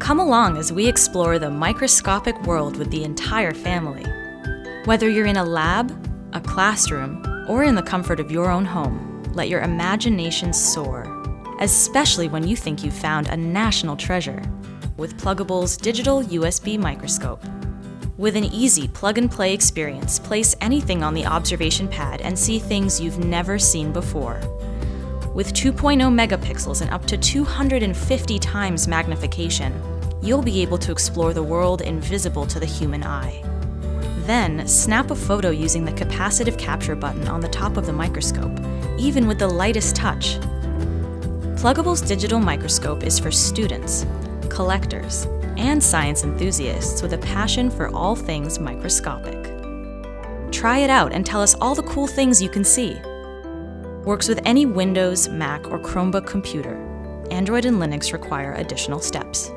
Come along as we explore the microscopic world with the entire family. Whether you're in a lab, a classroom, or in the comfort of your own home, let your imagination soar, especially when you think you've found a national treasure with Plugable's digital USB microscope. With an easy plug-and-play experience, place anything on the observation pad and see things you've never seen before. With 2.0 megapixels and up to 250 times magnification, you'll be able to explore the world invisible to the human eye. Then, snap a photo using the capacitive capture button on the top of the microscope, even with the lightest touch. Plugable's digital microscope is for students, collectors, and science enthusiasts with a passion for all things microscopic. Try it out and tell us all the cool things you can see. Works with any Windows, Mac, or Chromebook computer. Android and Linux require additional steps.